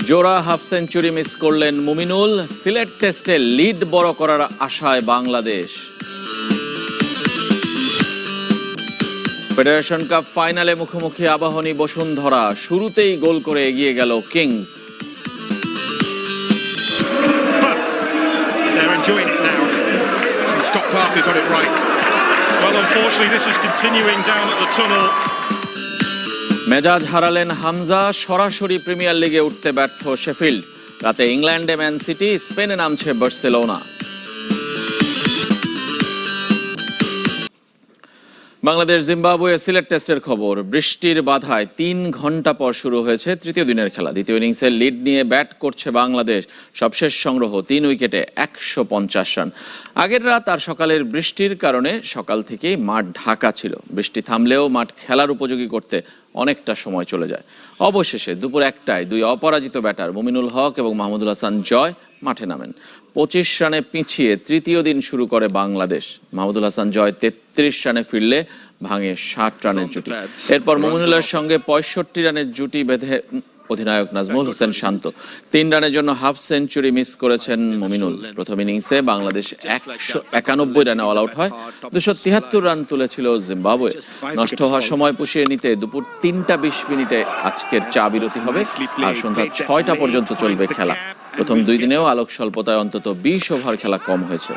জোড়া half century miss করলেন মুমিনুল। সিলেট টেস্টে লিড বড় করার আশায় বাংলাদেশ। ফেডারেশন কাপ ফাইনালে মুখোমুখি আবাহনী বসুন্ধরা, শুরুতেই গোল করে এগিয়ে গেল কিংস। মেজাজ হারালেন হামজা, সরাসরি প্রিমিয়ার লিগে উঠতে ব্যর্থ শেফিল্ড। রাতে ইংল্যান্ডে ম্যান সিটি, স্পেনে নামছে বার্সেলোনা। বাংলাদেশ জিম্বাবুয়ে সিলেট টেস্টের খবর। বৃষ্টির বাধায় 3 ঘন্টা পর শুরু হয়েছে তৃতীয় দিনের খেলা। দ্বিতীয় ইনিংসের লিড নিয়ে ব্যাট করছে বাংলাদেশ। সবশেষ সংগ্রহ 3 উইকেটে 150 রান। আগের রাত আর সকালের বৃষ্টির কারণে সকাল থেকেই মাঠ ঢাকা ছিল। বৃষ্টি থামলেও মাঠ খেলার উপযোগী করতে অনেকটা সময় চলে যায়। অবশেষে দুপুর 1টায় 2 অপরাজিত ব্যাটার মুমিনুল হক এবং মাহমুদুল হাসান জয় মাঠে নামেন। 25 রানে পিছিয়ে তৃতীয় দিন শুরু করে বাংলাদেশ। মাহমুদুল হাসান জয় 33 রানে ফিরলে ভাঙে 60 রানের জুটি। এরপর মুমিনুলের সঙ্গে 65 রানের জুটি বেঁধে অধিনায়ক নাজমুল হোসেন শান্ত। 3 রানের জন্য হাফ সেঞ্চুরি মিস করেছেন মুমিনুল। প্রথম ইনিংসে বাংলাদেশ 191 রানে অল আউট হয়। 273 রান তুলেছিল জিম্বাবুয়ে। নষ্ট হওয়ার সময় পুষিয়ে নিতে দুপুর 3টা 20 মিনিটে আজকের চা বিরতি হবে আর সন্ধ্যা 6টা পর্যন্ত চলবে খেলা। প্রথম 2 দিনেও আলোক স্বল্পতায় অন্তত 20 ওভার খেলা কম হয়েছে।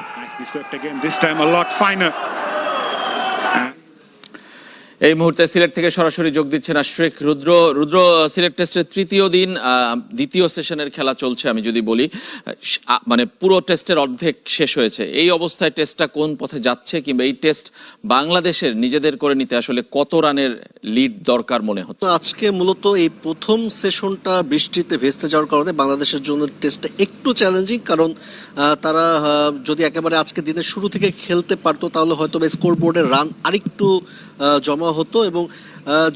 এই মুহূর্তে সিলেট থেকে সরাসরি যোগ দিচ্ছেন আশরিক রুদ্র। সিলেট টেস্টের তৃতীয় দিন, দ্বিতীয় সেশনের খেলা চলছে। আমি যদি বলি, মানে পুরো টেস্টের অর্ধেক শেষ হয়েছে। এই অবস্থায় টেস্টটা কোন পথে যাচ্ছে, কিংবা এই টেস্ট বাংলাদেশের নিজেদের করে নিতে আসলে কত রানের লিড দরকার মনে হচ্ছে? আজকে মূলত এই প্রথম সেশনটা বৃষ্টিতে ভেস্তে যাওয়ার কারণে বাংলাদেশের জন্য টেস্টটা একটু চ্যালেঞ্জিং। কারণ তারা যদি একেবারে আজকে দিনের শুরু থেকে খেলতে পারতো তাহলে হয়তো স্কোর বোর্ডের রান আরেকটু জমা হতো। এবং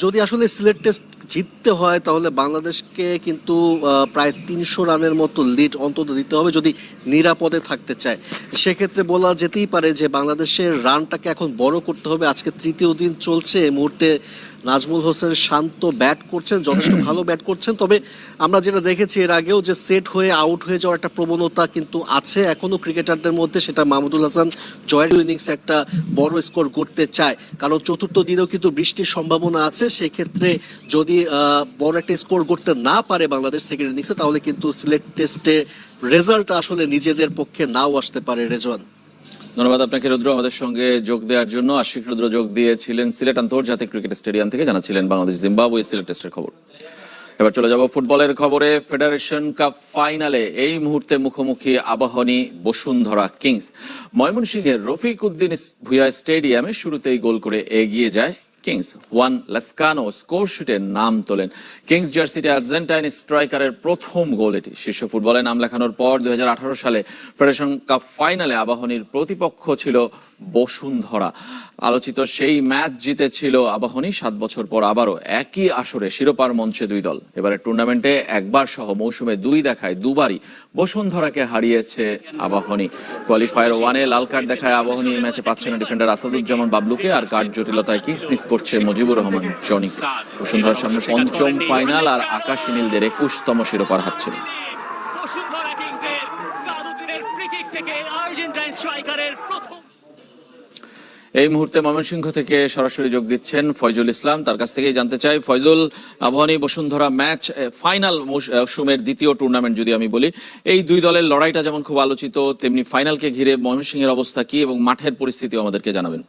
যদি আসলে সিলেট টেস্ট জিততে হয় তাহলে বাংলাদেশকে কিন্তু প্রায় 300 রানের মতো লিড অন্তত দিতে হবে যদি নিরাপদে থাকতে চায়। সেক্ষেত্রে বলা যেতেই পারে যে বাংলাদেশের রানটাকে এখন বড় করতে হবে। আজকে তৃতীয় দিন চলছে। এই মুহূর্তে নাজমুল হোসেন শান্ত ব্যাট করছেন, যথেষ্ট ভালো ব্যাট করছেন। তবে আমরা যেটা দেখেছি এর আগেও যে সেট হয়ে আউট হয়ে যাওয়ার একটা প্রবণতা কিন্তু আছে এখনো ক্রিকেটারদের মধ্যে। সেটা মাহমুদুল হাসান জয়ের ইনিংসে একটা বড় স্কোর করতে চায়, কারণ চতুর্থ দিনেও কিন্তু বৃষ্টির সম্ভাবনা আছে। সেক্ষেত্রে যদি বড় একটা স্কোর করতে না পারে বাংলাদেশ সেকেন্ড ইনিংসে, তাহলে কিন্তু সিলেট টেস্টে রেজাল্ট আসলে নিজেদের পক্ষে নাও আসতে পারে। রেজওয়ান, ধন্যবাদ আপনাকে রুদ্র আমাদের সঙ্গে যোগ দেওয়ার জন্য। আশিক রুদ্র যোগ দিয়েছিলেন সিলেট আন্তর্জাতিক ক্রিকেট স্টেডিয়াম থেকে, জানাচ্ছিলেন বাংলাদেশ জিম্বাবুয়ে সিলেট টেস্টের খবর। এবার চলে যাব ফুটবলের খবরে। ফেডারেশন কাপ ফাইনালে এই মুহূর্তে মুখোমুখি আবাহনী বসুন্ধরা কিংস। ময়মনসিংহের রফিক উদ্দিন ভুঁইয়া স্টেডিয়ামে শুরুতেই গোল করে এগিয়ে যায় কিংস। ওয়ান লাসকানো স্কোর শুটে নাম তোলেন। কিংস জার্সিতে আর্জেন্টাইন স্ট্রাইকারের প্রথম গোল এটি। শীর্ষ ফুটবলে নাম লেখানোর পর 2018 সালে ফেডারেশন কাপ ফাইনালে আবাহনীর প্রতিপক্ষ ছিল বসুন্ধরা। আলোচিত সেই ম্যাচ জিতেছিল আবাহনী। 7 বছর পর আবারও একই আসরে শিরোপার মঞ্চে দুই দল। এবারে টুর্নামেন্টে একবার সহ মৌসুমে 2 দেখায় দুবারই বসুন্ধরাকে হারিয়েছে আবাহনী। কোয়ালিফায়ার 1-এ লাল কার্ড দেখায় আবাহনী। এই ম্যাচে পাচ্ছে না ডিফেন্ডার আসাদুজ্জামান বাবলুকে, আর কার্ড জটিলতায় কিংস মিস করছে মুজিবুর রহমান জনি। বসুন্ধরার সামনে পঞ্চম ফাইনাল আর আকাশী নীলদের 21তম শিরোপার হাতছানি। এই মুহূর্তে ময়মনসিংহ থেকে সরাসরি যোগ দিচ্ছেন ফয়জুল ইসলাম। তার কাছ থেকেই জানতে চাই, ফয়জুল, আবাহনী বসুন্ধরা ম্যাচ ফাইনাল মৌসুমের দ্বিতীয় টুর্নামেন্ট যদি আমি বলি, এই দুই দলের লড়াইটা যেমন খুব আলোচিত, তেমনি ফাইনালকে ঘিরে ময়মনসিংহের অবস্থা কি এবং মাঠের পরিস্থিতিও আমাদেরকে জানাবেন।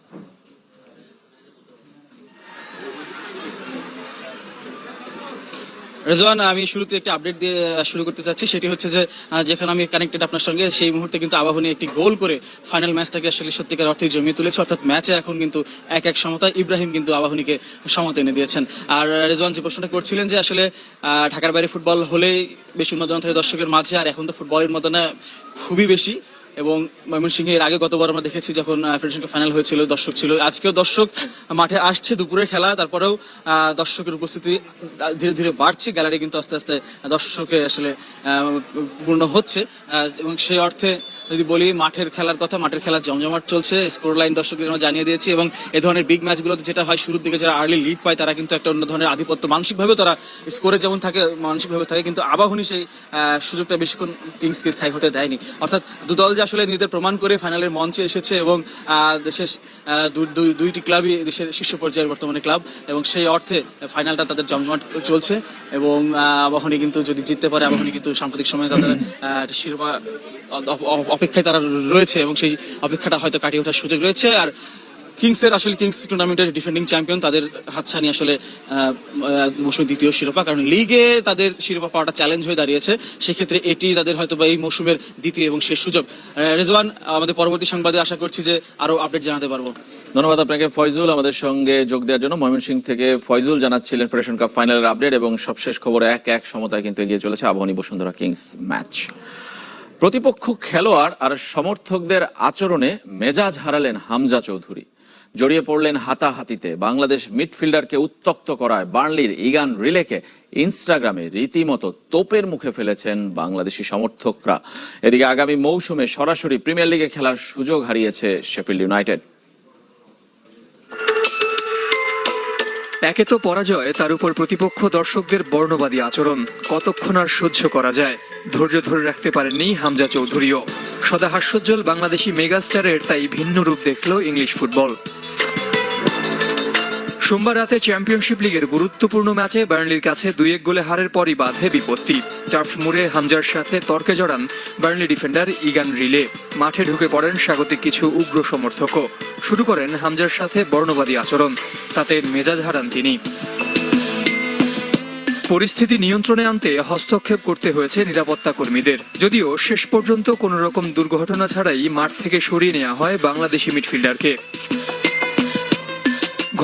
রেজওয়ান, আমি শুরুতে একটি আপডেট দিয়ে শুরু করতে চাচ্ছি। সেটি হচ্ছে যে যেখানে আমি কানেক্টেড আপনার সঙ্গে, সেই মুহূর্তে কিন্তু আবাহনী একটি গোল করে ফাইনাল ম্যাচটাকে আসলে সত্যিকার অর্থে জমিয়ে তুলেছে। অর্থাৎ ম্যাচে এখন কিন্তু 1-1 সমতা। ইব্রাহিম কিন্তু আবাহনীকে সমতা এনে দিয়েছেন। আর রেজওয়ান যে প্রশ্নটা করছিলেন যে আসলে ঢাকার বাইরে ফুটবল হলেই বেশি উন্মাদনা থাকে দর্শকের মাঝে, আর এখন তো ফুটবলের উন্মাদনা খুবই বেশি। এবং ময়মনসিংহে এর আগে গতবার আমরা দেখেছি যখন ফেডারেশন ফাইনাল হয়েছিল দর্শক ছিল। আজকেও দর্শক মাঠে আসছে, দুপুরের খেলা, তারপরেও দর্শকের উপস্থিতি ধীরে ধীরে বাড়ছে। গ্যালারি কিন্তু আস্তে আস্তে দর্শকে আসলে পূর্ণ হচ্ছে এবং সেই অর্থে যদি বলি মাঠের খেলার কথা, মাঠের খেলা জমজমাট চলছে, স্কোর লাইন দর্শকদের আমরা জানিয়ে দিয়েছি, এবং এই ধরনের বিগ ম্যাচগুলোতে যেটা হয় শুরুর দিকে যারা আর্লি লিড পায় তারা কিন্তু একটা অন্য ধরনের আধিপত্য, মানসিকভাবেও তারা স্কোরে যেমন থাকে মানসিকভাবে থাকে, কিন্তু আবাহনী সেই সুযোগটা বেশিক্ষণ কিংসকে স্থায়ী হতে দেয়নি। অর্থাৎ দুদল যে আসলে নিজেদের প্রমাণ করে ফাইনালের মঞ্চে এসেছে, এবং দেশের দুইটি ক্লাবই দেশের শীর্ষ পর্যায়ের বর্তমানে ক্লাব, এবং সেই অর্থে ফাইনালটা তাদের জমজমাট চলছে। এবং আবাহনী কিন্তু যদি জিততে পারে, আবাহনী কিন্তু সাম্প্রতিক সময়ে তাদের শিরোপা অপেক্ষায় তারা রয়েছে, এবং সেই অপেক্ষাটা হয়তো কাটিয়ে ওঠার সুযোগ রয়েছে। আর কিংস টুর্নামেন্টের ডিফেন্ডিং চ্যাম্পিয়ন, তাদের হাতছানি আসলে মৌসুমের দ্বিতীয় শিরোপা, কারণ লিগে তাদের শিরোপা পাওয়াটা চ্যালেঞ্জ হয়ে দাঁড়িয়েছে। সেক্ষেত্রে এটি তাদের হয়তো বা এই মৌসুমের দ্বিতীয় এবং শেষ সুযোগ। রেজওয়ান, আমাদের পরবর্তী সংবাদে আশা করছি যে আরো আপডেট জানাতে পারবো। ধন্যবাদ আপনাকে ফয়জুল, আমাদের সঙ্গে যোগ দেওয়ার জন্য। ময়মনসিংহ থেকে ফয়জুল জানাচ্ছিলেন ফেডারেশন কাপ ফাইনালের আপডেট, এবং সবশেষ খবর 1-1 সমতায় কিন্তু এগিয়ে চলেছে আবাহনী বসুন্ধরা কিংস ম্যাচ। প্রতিপক্ষ খেলোয়াড় আর সমর্থকদের আচরণে মেজাজ হারালেন হামজা চৌধুরী। জড়িয়ে পড়লেন হাতাহাতিতে। বাংলাদেশ মিডফিল্ডারকে উত্তক্ত করায় বার্নলির ইগান রিলেকে ইনস্টাগ্রামে রীতিমতো তোপের মুখে ফেলেছেন বাংলাদেশি সমর্থকরা। এদিকে আগামী মৌসুমে সরাসরি প্রিমিয়ার লিগে খেলার সুযোগ হারিয়েছে শেফিল্ড ইউনাইটেড। একে তো পরাজয়, তার উপর প্রতিপক্ষ দর্শকদের বর্ণবাদী আচরণ কতক্ষণ আর সহ্য করা যায়? ধৈর্য ধরে রাখতে পারেননি হামজা চৌধুরীও। সদা হাস্যোজ্জ্বল বাংলাদেশি মেগাস্টারের তাই ভিন্ন রূপ দেখল ইংলিশ ফুটবল। সোমবার রাতে চ্যাম্পিয়নশিপ লিগের গুরুত্বপূর্ণ ম্যাচে বার্নলির কাছে 2-1 গোলে হারের পরই বাধে বিপত্তি। টার্ফ মুরে হামজার সাথে তর্কে জড়ান বার্নলি ডিফেন্ডার ইগান রিলে। মাঠে ঢুকে পড়েন স্বাগতিক কিছু উগ্র সমর্থকও। শুরু করেন হামজার সাথে বর্ণবাদী আচরণ। তাতে মেজাজ হারান তিনি। পরিস্থিতি নিয়ন্ত্রণে আনতে হস্তক্ষেপ করতে হয়েছে নিরাপত্তা কর্মীদের। যদিও শেষ পর্যন্ত কোনো রকম দুর্ঘটনা ছাড়াই মাঠ থেকে সরিয়ে নেওয়া হয় বাংলাদেশি মিডফিল্ডারকে।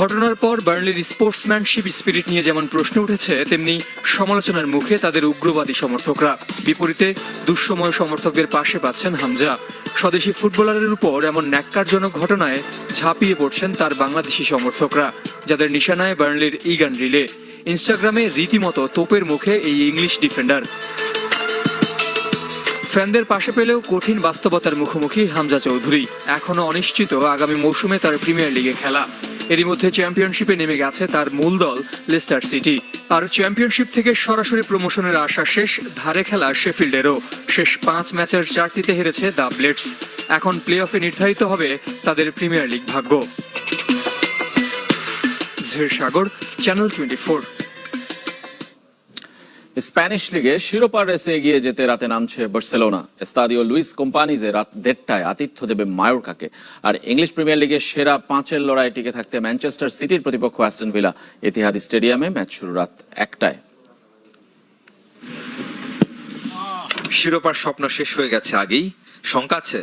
ঘটনার পর বার্নলির স্পোর্টসম্যানশিপ স্পিরিট নিয়ে যেমন প্রশ্ন উঠেছে, তেমনি সমালোচনার মুখে তাদের উগ্রবাদী সমর্থকরা। বিপরীতে দুঃসময় সমর্থকদের পাশে পাচ্ছেন হামজা। স্বদেশি ফুটবলারের উপর এমন ন্যাক্কারজনক ঘটনায় ঝাঁপিয়ে পড়ছেন তার বাংলাদেশি সমর্থকরা, যাদের নিশানায় বার্নলির ইগান রিলে। ইনস্টাগ্রামে রীতিমতো তোপের মুখে এই ইংলিশ ডিফেন্ডার। ফ্যানদের পাশে পেলেও কঠিন বাস্তবতার মুখোমুখি হামজা চৌধুরী। এখনো অনিশ্চিত আগামী মৌসুমে তার প্রিমিয়ার লিগে খেলা। এরই মধ্যে চ্যাম্পিয়নশিপে নেমে গেছে তার মূল দল লেস্টার সিটি। আর চ্যাম্পিয়নশিপ থেকে সরাসরি প্রমোশনের আশা শেষ ধারে খেলা শেফিল্ডেরও। শেষ 5 ম্যাচের 4টিতে হেরেছে দ্য ব্লেডস। এখন প্লে অফে নির্ধারিত হবে তাদের প্রিমিয়ার লিগ ভাগ্য। ঝের সাগর, চ্যানেল 24। স্প্যানিশ লিগে শিরোপার রেসে এগিয়ে যেতে রাতে নামছে বার্সেলোনা। এস্তাদিও লুইস কোম্পানিজে রাত 1টায় আতিথ্য দেবে মায়োর্কাকে। আর ইংলিশ প্রিমিয়ার লিগে সেরা 5-এর লড়াই টিকে থাকতে ম্যানচেস্টার সিটির প্রতিপক্ষ অ্যাস্টন ভিলা এতিহাদ স্টেডিয়ামে। ম্যাচ শুরু রাত 1টায়। শিরোপার স্বপ্ন শেষ হয়ে গেছে আগেই। শঙ্কা আছে